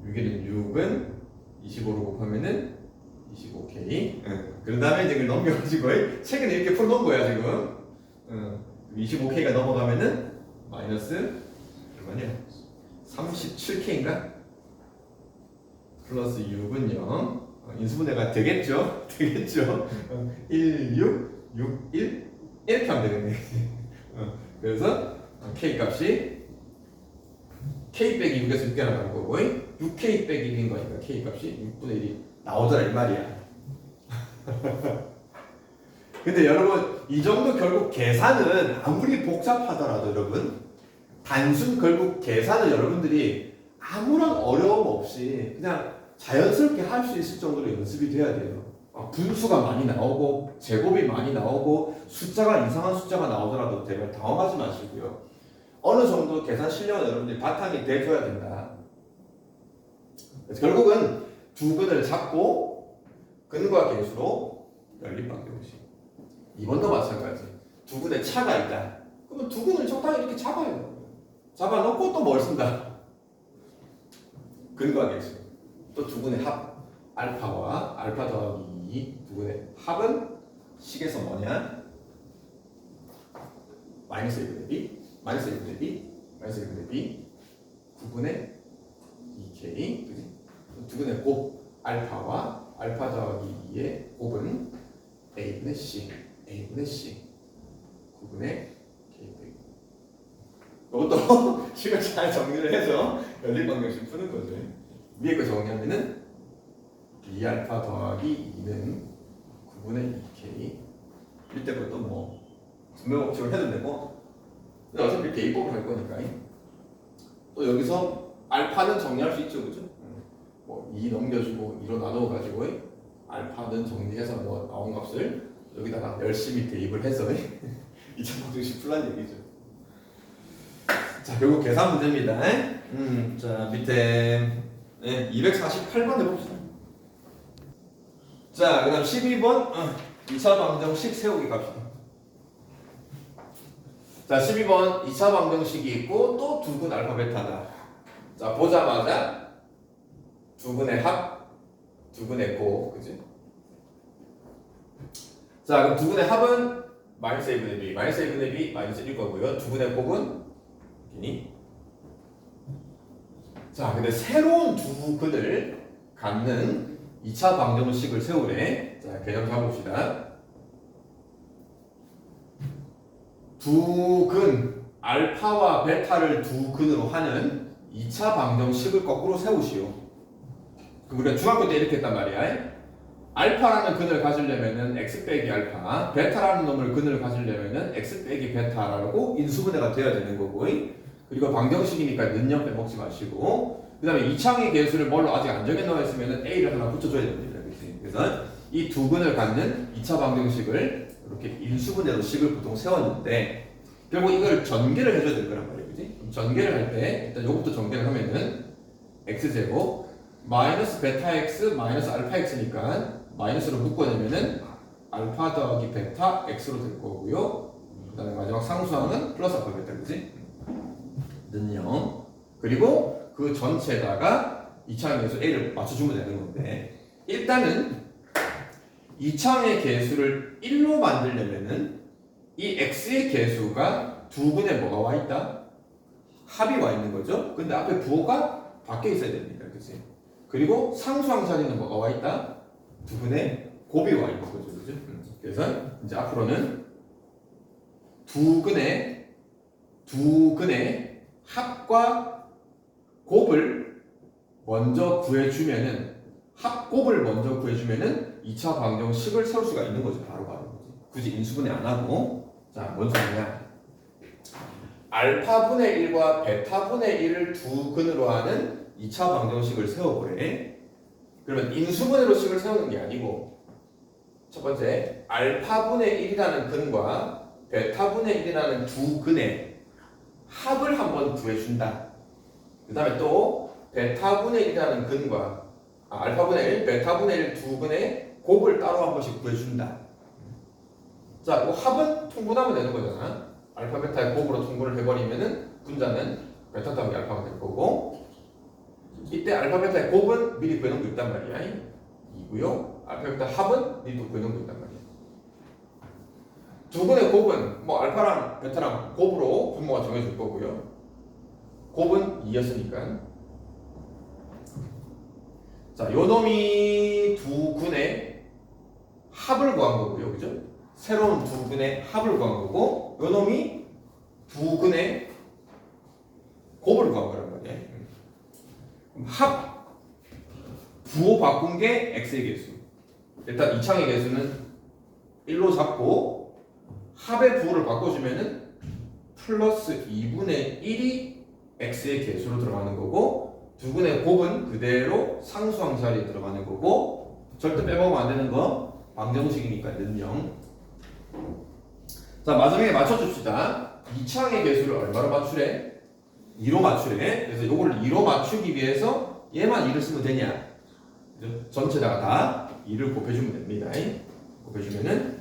6에는 6은 25로 곱하면은 25K. 그런 다음에 이제 그걸 넘겨가지고 최근에 이렇게 풀어놓은 거야 지금. 25K가 넘어가면은 마이너스 얼마냐? 37K인가? 플러스 6은 0. 인수분해가 되겠죠? 되겠죠? 1, 6, 6, 1 이렇게 하면 되겠네. 그래서 K 값이 K 빼기 6에서 6개 나가는 거고 6K 빼기 1인 거니까 K 값이 6분의 1이 나오더라 이 말이야. 근데 여러분 이 정도 결국 계산은 아무리 복잡하더라도 여러분 단순 결국 계산은 여러분들이 아무런 어려움 없이 그냥 자연스럽게 할 수 있을 정도로 연습이 돼야 돼요. 분수가 많이 나오고 제곱이 많이 나오고 숫자가 이상한 숫자가 나오더라도 제발 당황하지 마시고요. 어느 정도 계산 실력은 여러분들이 바탕이 돼줘야 된다. 그래서 결국은 두 근을 잡고 근과 계수로 연립방정식. 이번도 마찬가지. 두 근에 차가 있다. 그러면 두 근을 적당히 이렇게 잡아요. 잡아놓고 또 뭘 쓴다? 근과 계수. 또 두 근의 합. 알파와 알파 더하기 2 두 근의 합은 식에서 뭐냐? 마이너스 1분의 b, 마이너스 1분의 b, 마이너스 1분의 b 9분의 2k. 그지? 두 근의 곱 알파와 알파 더하기 2의 곱은 a분의 c, a분의 c 9분의 k 빼기. 이것도 식을 잘 정리를 해서 연립방정식 푸는 거죠. 위에 거 정리하면은 2알파 더하기 2는 9분의 2k. 이때 것도 뭐 분배법칙을 해도 되고 근데 어차피 대입법을 할 거니까 또 여기서 알파는 정리할 수 있죠, 그죠? 뭐 2 넘겨주고 2로 나눠가지고 알파는 정리해서 뭐 나온 값을 여기다가 열심히 대입을 해서 2차 방정식 풀란 얘기죠. 자, 결국 계산 문제입니다. 자, 밑에 248번 해봅시다. 자, 그 다음 12번 2차 방정식 세우기 갑시다. 자, 12번 2차 방정식이 있고 또 두 근 알파 베타다. 자, 보자마자 두 근의 합, 두 근의 곱, 그지? 자, 그럼 두 근의 합은 마이너스 1분의 b, 마이너스 1분의 b, 마이너스 1일 거고요. 두 근의 곱은 이니. 자, 근데 새로운 두 근을 갖는 2차 방정식을 세우래. 자, 개념 잡읍시다. 두 근, 알파와 베타를 두 근으로 하는 2차 방정식을 거꾸로 세우시오. 그럼 우리가 중학교 때 이렇게 했단 말이야. 알파라는 근을 가지려면은 x 빼기 알파, 베타라는 놈을 근을 가지려면은 x 빼기 베타라고 인수분해가 돼야 되는 거고, 그리고 방정식이니까 는영 빼먹지 마시고, 그 다음에 이창의 계수를 뭘로 아직 안 정해 놓았으면은 a를 하나 붙여줘야 됩니다. 그치? 그래서 이 두 근을 갖는 2차 방정식을 이렇게 인수분해로 식을 보통 세웠는데, 결국 이걸 전개를 해줘야 될 거란 말이야. 그치? 그럼 전개를 할 때 일단 요것부터 전개를 하면은 x제곱 마이너스 베타 x 마이너스 알파 x니까 마이너스로 묶어내면은 알파 더하기 베타 x로 될 거고요. 그 다음에 마지막 상수항은 플러스 알파 베타, 그지? 는 0. 그리고 그 전체에다가 2차항의 계수 a를 맞춰주면 되는 건데, 일단은 2차항의 계수를 1로 만들려면은 이 x의 계수가 두 근에 뭐가 와 있다? 합이 와 있는 거죠. 근데 앞에 부호가 밖에 있어야 됩니다. 그치? 그리고 상수항 자리는 뭐가 와 있다? 두 근에 곱이 와 있는 거죠. 그죠? 그래서 이제 앞으로는 두 근의 합과 곱을 먼저 구해주면은, 합곱을 먼저 구해주면은 2차 방정식을 세울 수가 있는 거죠. 바로. 굳이 인수분해 안 하고. 자, 뭔 소리냐? 알파분의 1과 베타분의 1을 두 근으로 하는 2차 방정식을 세워보래. 그러면 인수분해로 식을 세우는 게 아니고, 첫 번째 알파분의 1이라는 근과 베타분의 1이라는 두 근의 합을 한번 구해준다. 그 다음에 또 베타분의 1이라는 근과 알파분의 1, 베타분의 1 두 근의 곱을 따로 한 번씩 구해준다. 자, 이 합은 통분하면 되는 거잖아. 알파 베타의 곱으로 통분을 해버리면은 분자는 베타 더하기 알파가 될 거고, 이때 알파 베타의 곱은 미리 구해놓은 거 있단 말이야. 이고요. 알파 베타 합은 미리 또 구해놓은 거 있단 말이야. 두 근의 곱은 뭐 알파랑 베타랑 곱으로 분모가 정해질 거고요. 곱은 2였으니까. 자, 요 놈이 두 근의 합을 구한 거고요. 그죠? 새로운 두 근의 합을 구한 거고, 요 놈이 두 근의 곱을 구한 거란 말이야. 합 부호 바꾼 게 x의 계수. 일단 이창의 계수는 1로 잡고 합의 부호를 바꿔주면은 플러스 2분의 1이 x의 계수로 들어가는 거고, 두 근의 곱은 그대로 상수항 자리에 들어가는 거고, 절대 빼먹으면 안 되는 거 방정식이니까 는 0. 자, 마지막에 맞춰줍시다. 이창의 계수를 얼마로 맞추래? 2로 맞추래. 그래서 요거를 2로 맞추기 위해서 얘만 2를 쓰면 되냐? 전체다가 다 2를 곱해주면 됩니다. 곱해주면은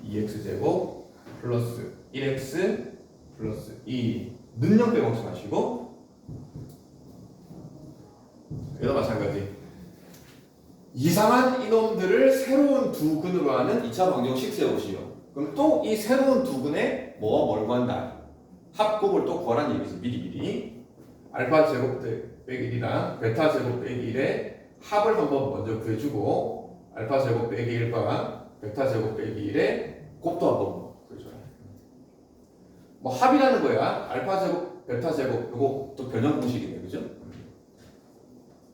2x제곱 플러스 1x 플러스 2 는영 빼먹지 마시고, 여기도 마찬가지. 이상한 이놈들을 새로운 두 근으로 하는 2차 방정식 세우시오. 그럼 또 이 새로운 두 근에 뭐와 뭘 구한다? 합곱을 또 구하라는 얘기지. 미리 알파 제곱 빼기 1이랑 베타 제곱 빼기 1의 합을 한번 먼저 구해주고, 알파 제곱 빼기 1과 베타 제곱 빼기 1의 곱도 한번 구해줘야 돼. 뭐 합이라는 거야. 알파 제곱 베타 제곱, 이거 또 변형 공식이네. 그죠?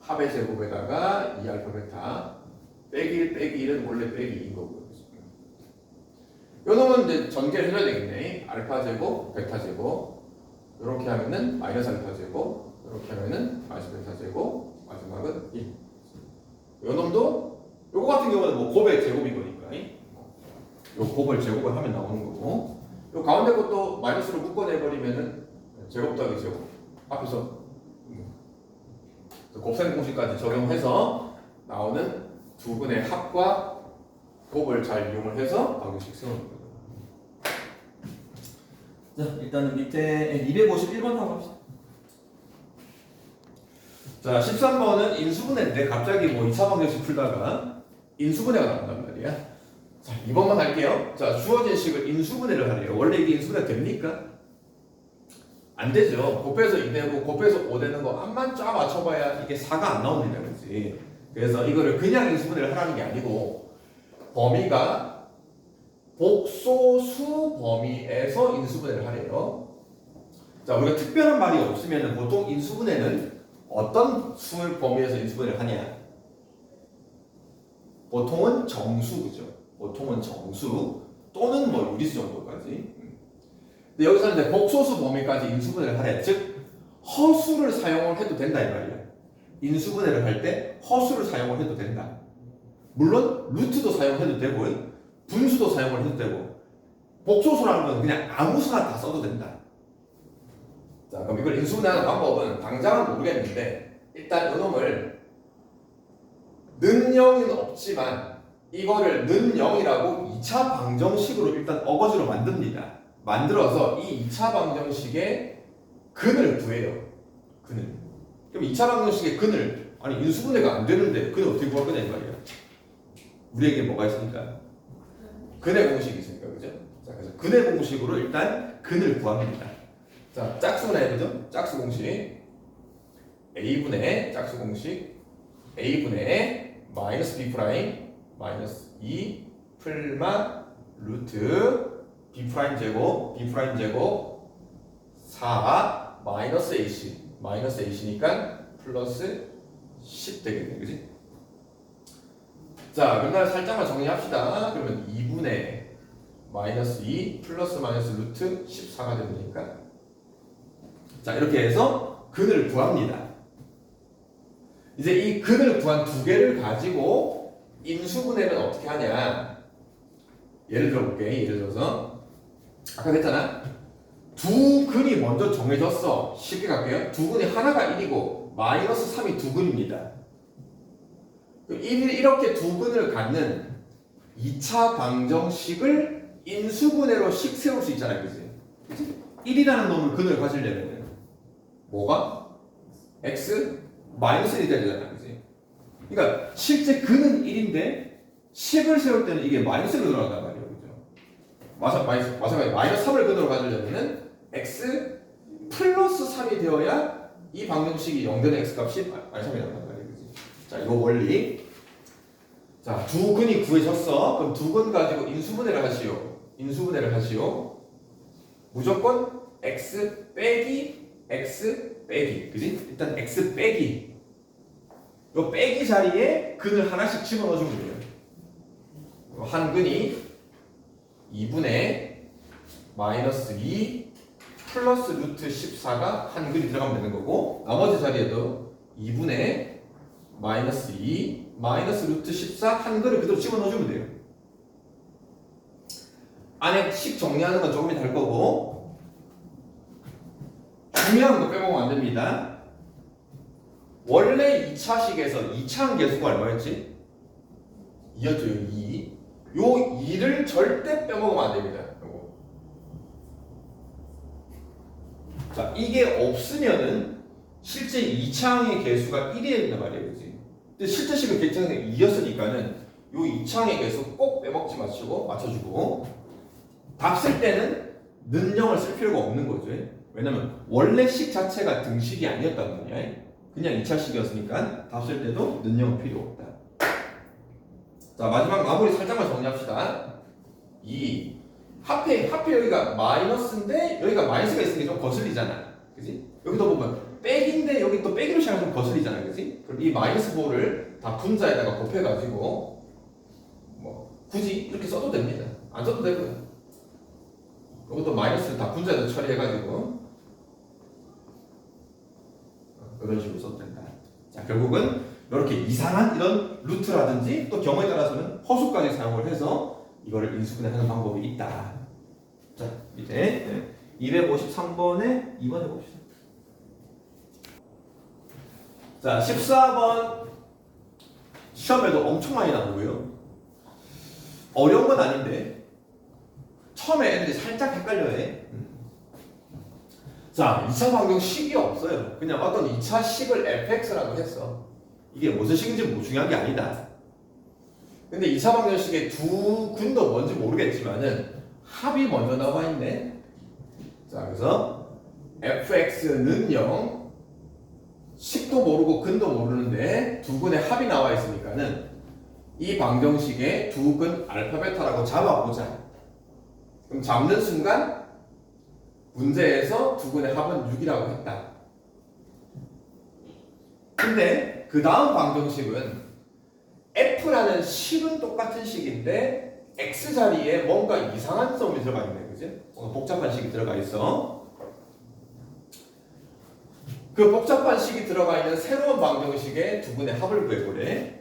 합의 제곱에다가 2알파 베타 빼기 1 빼기 1은 원래 빼기 2인 거고요. 요 놈은 이제 전개를 해줘야 되겠네. 알파 제곱 베타 제곱, 이렇게 하면은 마이너스 알파 제곱, 이렇게 하면은 마이너스 베타 제곱, 마지막은 1. 요 놈도 요거 같은 경우는 뭐 곱의 제곱인 거니까 요 곱을 제곱을 하면 나오는 거고, 요 가운데 것도 마이너스로 묶어내버리면은 제곱 더하기 제곱, 앞에서 곱셈 공식까지 적용해서 나오는 두 근의 합과 곱을 잘 이용을 해서 방정식 세우는 거예요. 자, 일단은 밑에 251번 하고 합시다. 자, 13번은 인수분해인데 갑자기 뭐 2차 방정식 풀다가 인수분해가 나온단 말이야. 자, 2번만 할게요. 자, 주어진 식을 인수분해를 하래요. 원래 이게 인수분해가 됩니까? 안 되죠. 곱해서 2 되고 곱해서 5 되는 거 앞만 쫙 맞춰봐야 이게 4가 안 나옵니다. 그렇지? 그래서 이거를 그냥 인수분해를 하라는 게 아니고, 범위가 복소수 범위에서 인수분해를 하래요. 자, 우리가 특별한 말이 없으면 보통 인수분해는 어떤 수의 범위에서 인수분해를 하냐? 보통은 정수, 그죠? 보통은 정수 또는 뭐 유리수 정도까지. 근데 여기서는 이제 복소수 범위까지 인수분해를 하래. 즉 허수를 사용을 해도 된다 이 말이야. 인수분해를 할 때 허수를 사용을 해도 된다. 물론 루트도 사용해도 되고 분수도 사용을 해도 되고 복소수라는 건 그냥 아무 수나 다 써도 된다. 자, 그럼 이걸 인수분해하는 방법은 당장은 모르겠는데 일단 이놈을 는 0은 없지만 이거를 는 0이라고 2차 방정식으로 일단 어거지로 만듭니다. 만들어서 이 2차 방정식의 근을 구해요. 근을. 그럼 2차 방정식의 근을 아니 인수분해가 안 되는데 근을 어떻게 구할 거냐 이 말이야. 우리에게 뭐가 있으니까? 근의 공식이 있으니까 그죠? 자, 그래서 근의 공식으로 일단 근을 구합니다. 자, 짝수나 해보죠. 짝수 공식 a분의 짝수 공식 a분의 마이너스 b 프라임 마이너스 2 풀마 루트 b 프라임 제곱 4 마이너스 ac니까 플러스 10 되겠네, 그지? 자, 그러면 살짝만 정리합시다. 그러면 2분의 마이너스 2 플러스 마이너스 루트 14가 되니까 자, 이렇게 해서 근을 구합니다. 이제 이 근을 구한 두 개를 가지고 인수분해는 어떻게 하냐? 예를 들어볼게. 예를 들어서 아까 했잖아. 두 근이 먼저 정해졌어. 쉽게 갈게요. 두 근이 하나가 1이고 마이너스 3이 두 근입니다. 이렇게 두 근을 갖는 2차 방정식을 인수분해로 식 세울 수 있잖아요. 그치? 1이라는 놈을 근을 가지려면 뭐가? x 마이너스 1이 돼야 되잖아. 그치? 그러니까 실제 근은 1인데 식을 세울 때는 이게 마이너스로 들어간단 말이에요. 그죠? 마찬가지 마이너스 3을 근으로 가지려면 x 플러스 3이 되어야 이 방정식이 0되는 x 값이 마이너스 3이 나온단 말이에요. 그치? 자, 이거 원리. 자, 두 근이 구해졌어. 그럼 두 근 가지고 인수분해를 하시오. 무조건 x 빼기 그지? 일단 x 빼기 이 빼기 자리에 근을 하나씩 집어넣어주면 돼요. 한 근이 2분의 마이너스 2 플러스 루트 14가 한 근이 들어가면 되는 거고 나머지 자리에도 2분의 마이너스 2 마이너스 루트 14 한 근을 그대로 집어넣어주면 돼요. 안에 식 정리하는 건 조금 이따 할 거고 중요한 거 빼먹으면 안 됩니다. 원래 2차식에서 2차항 계수가 얼마였지? 2였죠. 2. 요 2를 절대 빼먹으면 안 됩니다. 요거. 자, 이게 없으면은 실제 2차항의 개수가 1이어야 된단 말이에요. 그치? 근데 실제식은 굉장히 2였으니까는 요 2차항의 개수 꼭 빼먹지 마시고 맞춰주고 답 쓸 때는 는 0을 쓸 필요가 없는 거죠. 왜냐면 원래 식 자체가 등식이 아니었단 말이야. 그냥 2차식이었으니까 답 쓸 때도 는 0은 필요 없다. 자, 마지막 마무리 살짝만 정리합시다. 2 하필 여기가 마이너스인데 여기가 마이너스가 있으니까 좀 거슬리잖아. 그지? 여기도 보면 백인데 여기 또 빼기로 시작하면 좀 거슬리잖아. 그지? 그럼 이 마이너스 부호를 다 분자에다가 곱해가지고 뭐 굳이 이렇게 써도 됩니다. 안 써도 되고요. 이것도 마이너스를 다 분자에다 처리해가지고 이런 식으로 써도 된다. 자, 결국은 이렇게 이상한 이런 루트라든지 또 경우에 따라서는 허수까지 사용을 해서 이거를 인수분해하는 방법이 있다. 자, 밑에 253번에 2번 해봅시다. 자, 14번 시험에도 엄청 많이 나오고요. 어려운 건 아닌데 처음에 애들이 살짝 헷갈려야 해. 자, 2차 방정식이 없어요. 그냥 어떤 2차 식을 fx라고 했어. 이게 무슨 식인지 뭐 중요한 게 아니다. 근데 2차 방정식의 두 근도 뭔지 모르겠지만은 합이 먼저 나와 있네. 자, 그래서 fx는 0 식도 모르고 근도 모르는데 두 근의 합이 나와 있으니까는 이 방정식의 두 근 알파 베타라고 잡아보자. 그럼 잡는 순간 문제에서 두근의 합은 6이라고 했다. 근데 그 다음 방정식은 F라는 식은 똑같은 식인데 X 자리에 뭔가 이상한 놈이 들어가 있네, 그지? 뭔가 복잡한 식이 들어가 있어. 그 복잡한 식이 들어가 있는 새로운 방정식의 두근의 합을 구해보래.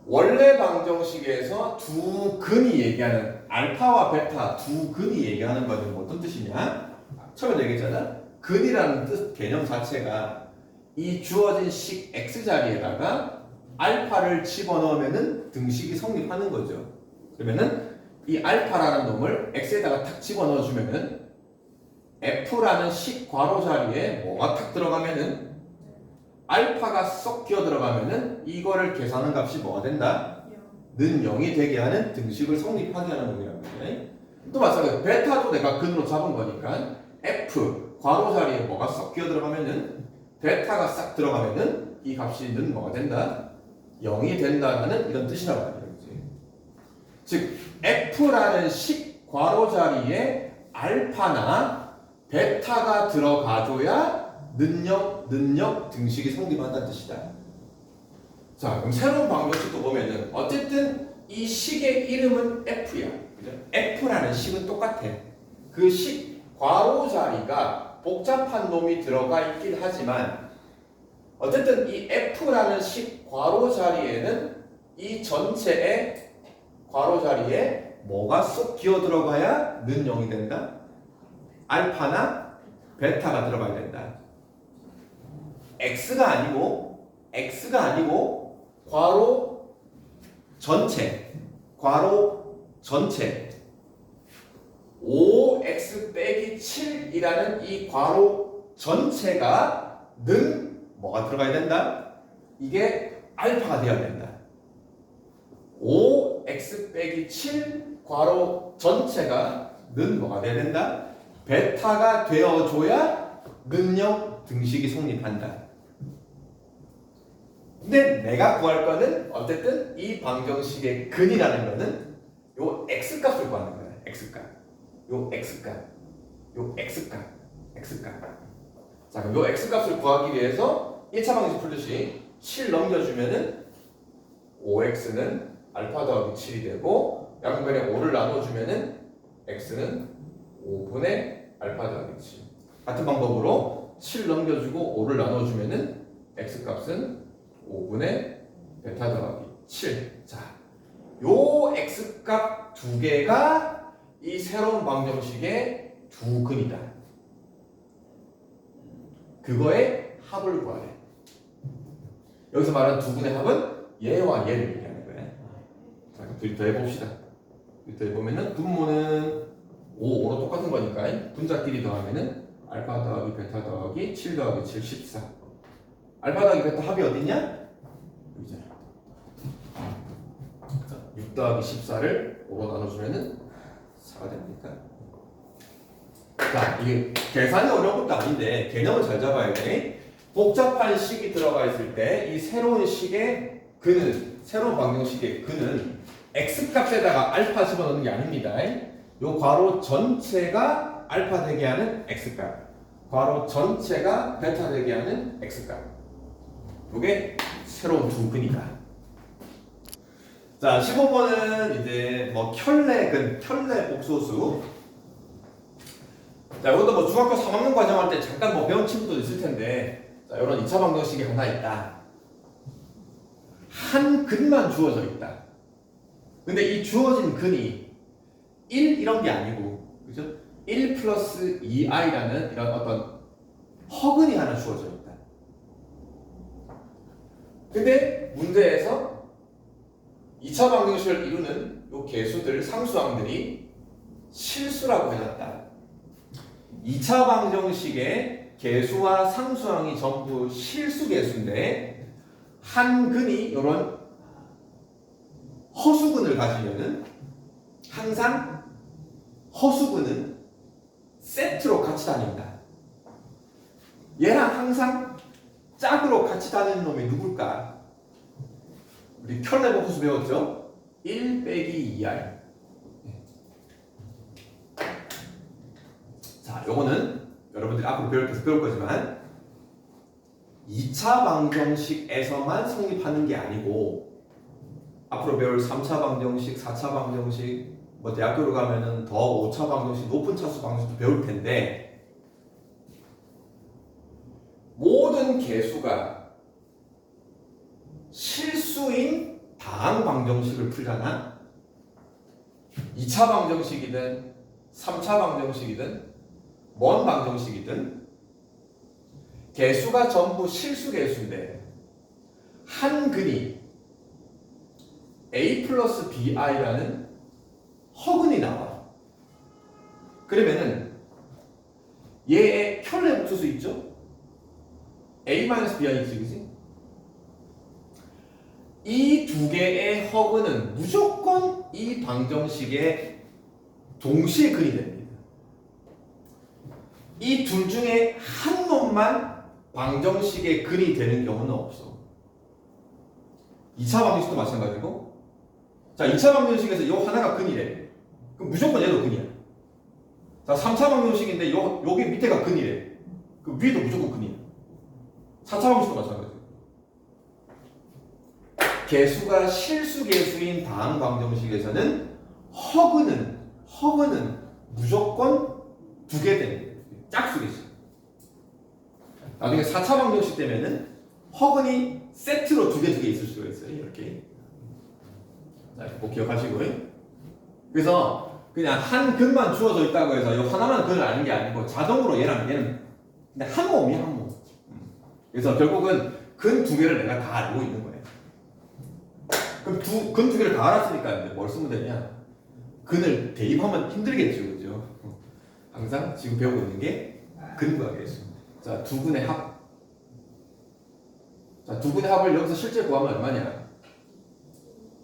원래 방정식에서 두 근이 얘기하는 알파와 베타 두 근이 얘기하는 것은 어떤 뜻이냐? 처음에 얘기했잖아. 근이라는 뜻 개념 자체가 이 주어진 식 x 자리에다가 알파를 집어넣으면은 등식이 성립하는 거죠. 그러면은 이 알파라는 놈을 x에다가 탁 집어넣어 주면은 f라는 식 괄호 자리에 뭐가 탁 들어가면은 알파가 쏙 끼어 들어가면은 이거를 계산하는 값이 뭐가 된다? 는 0이 되게 하는 등식을 성립하게 하는 놈이라는 거예요. 또 마찬가지로 베타도 내가 근으로 잡은 거니까 f 괄호 자리에 뭐가 쏙 끼어 들어가면은 베타가 싹 들어가면은 이 값이 는 뭐가 된다? 0이 된다라는 이런 뜻이라고 하는 거지. 즉 f라는 식 괄호 자리에 알파나 베타가 들어가줘야 능력 등식이 성립한다는 뜻이다. 자, 그럼 새로운 방정식도 보면은 어쨌든 이 식의 이름은 F야. 그죠? F라는 식은 똑같아. 그 식 괄호 자리가 복잡한 놈이 들어가 있긴 하지만 어쨌든 이 F라는 식 괄호 자리에는 이 전체의 괄호 자리에 뭐가 쏙 기어 들어가야 는 0이 된다? 알파나 베타가 들어가야 된다. x가 아니고 괄호 전체 5x 빼기 7이라는 이 괄호 전체가 는 뭐가 들어가야 된다? 이게 알파가 되어야 된다. 5x 빼기 7 괄호 전체가 는 뭐가 되어야 된다? 베타가 되어줘야 능력 등식이 성립한다. 근데 내가 구할 거는 어쨌든 이 방정식의 근이라는 거는 요 x값을 구하는 거야. x값. 요 x값. 요 x값. 자, 그럼 요 x값을 구하기 위해서 1차 방정식 풀듯이 7 넘겨주면은 5x는 알파 더하기 7이 되고 양변에 5를 나눠주면은 x는 5분의 알파 더하기 7. 같은 방법으로 7 넘겨주고 5를 나눠주면은 x값은 5분의 베타 더하기 7. 자, 요 x값 두 개가 이 새로운 방정식의 두 근이다. 그거의 합을 구하래. 여기서 말하는 두 근의 합은 얘와 얘를 얘기하는 거야. 자, 그럼 더 해봅시다. 더 해보면은 분모는 5, 5로 똑같은 거니까 분자끼리 더하면은 알파 더하기 베타 더하기 7 더하기 7, 14. 알파 더하기 베타 합이 어딨냐? 여기잖아. 6 더하기 14를 5로 나눠주면은 4가 됩니까? 자, 이게 계산이 어려운 것도 아닌데 개념을 잘 잡아야 돼. 복잡한 식이 들어가 있을 때 이 새로운 식의 근은, 새로운 방정식의 근은 x값에다가 알파 집어넣는 게 아닙니다. 요 괄호 전체가 알파 되게 하는 x값, 괄호 전체가 베타 되게 하는 x값. 요게 새로운 두 근이다. 자, 15번은 이제 뭐 켤레근, 켤레 복소수. 자, 이것도 뭐 중학교 3학년 과정할 때 잠깐 뭐 배운 친구도 있을 텐데, 자, 이런 2차 방정식이 하나 있다. 한 근만 주어져 있다. 근데 이 주어진 근이 1 이런 게 아니고, 그죠? 1 플러스 2i라는 이런 어떤 허근이 하나 주어져 있다. 근데 문제에서 2차 방정식을 이루는 요 개수들, 상수항들이 실수라고 해놨다. 2차 방정식의 개수와 상수항이 전부 실수 개수인데 한 근이 이런 허수근을 가지면은 항상 허수근은 세트로 같이 다닌다. 얘랑 항상 짝으로 같이 다니는 놈이 누굴까? 우리 켤레 복수 배웠죠? 1 빼기 2i. 요거는 여러분들이 앞으로 배울 거지만 2차 방정식에서만 성립하는 게 아니고 앞으로 배울 3차 방정식, 4차 방정식, 뭐 대학교로 가면은 더 5차 방정식, 높은 차수 방정식도 배울 텐데 모든 개수가 실수인 다항 방정식을 풀잖아. 2차 방정식이든 3차 방정식이든 뭔 방정식이든 개수가 전부 실수 개수인데 한 근이 a 플러스 bi라는 허근이 나와. 그러면은 얘의 켤레 복수수 있죠? a 마이너스 bi 있지, 그지? 이 두 개의 허근은 무조건 이 방정식에 동시에 근이 됩니다. 이 둘 중에 한 놈만 방정식에 근이 되는 경우는 없어. 2차 방정식도 마찬가지고. 자, 2차 방정식에서 이 하나가 근이래. 그럼 무조건 얘도 근이야. 자, 3차 방정식인데 여기 밑에가 근이래. 그럼 위에도 무조건 근이야. 4차 방정식도 마찬가지. 개수가 실수 개수인 다항 방정식에서는 허근은 무조건 두 개 됩니다. 짝수겠지. 나중에 4차 방정식 되면은 허근이 세트로 두 개 있을 수가 있어요. 이렇게. 자, 꼭 기억하시고요. 그래서 그냥 한 근만 주어져 있다고 해서 이 하나만 근을 아는 게 아니고 자동으로 얘는 그냥 한 몸이야, 한 몸. 그래서 결국은 근 두 개를 내가 다 알고 있는 거예요. 그럼 근 두 개를 다 알았으니까 이제 뭘 쓰면 되냐? 근을 대입하면 힘들겠죠, 그죠? 항상 지금 배우고 있는 게 근과 개수. 자, 두 근의 합. 자, 두 근의 합을 여기서 실제 구하면 얼마냐?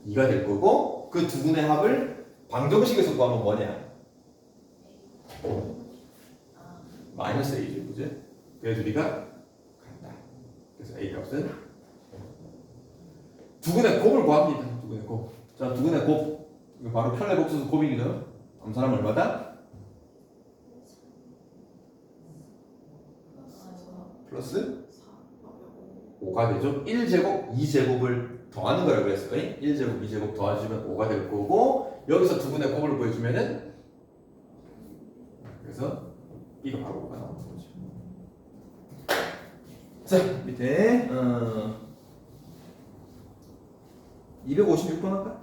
2가 될 거고, 그 두 근의 합을 방정식에서 구하면 뭐냐? 마이너스 a죠, 그죠? 그래서 우리가 같다. 그래서 a 값은 두 근의 곱을 구합니다. 두 근의 곱. 자, 두 근의 곱. 이거 바로 켤레 복수수 곱이거든. 암산하면 얼마다? 플러스 5가 되죠. 1제곱, 2제곱을 더하는 거라고 그랬어요. 1제곱, 2제곱 더해주면 5가 될 거고, 여기서 두 분의 곱을 보여주면은, 그래서 이거 바로 5가 나오는 거죠. 자, 밑에 256번 할까?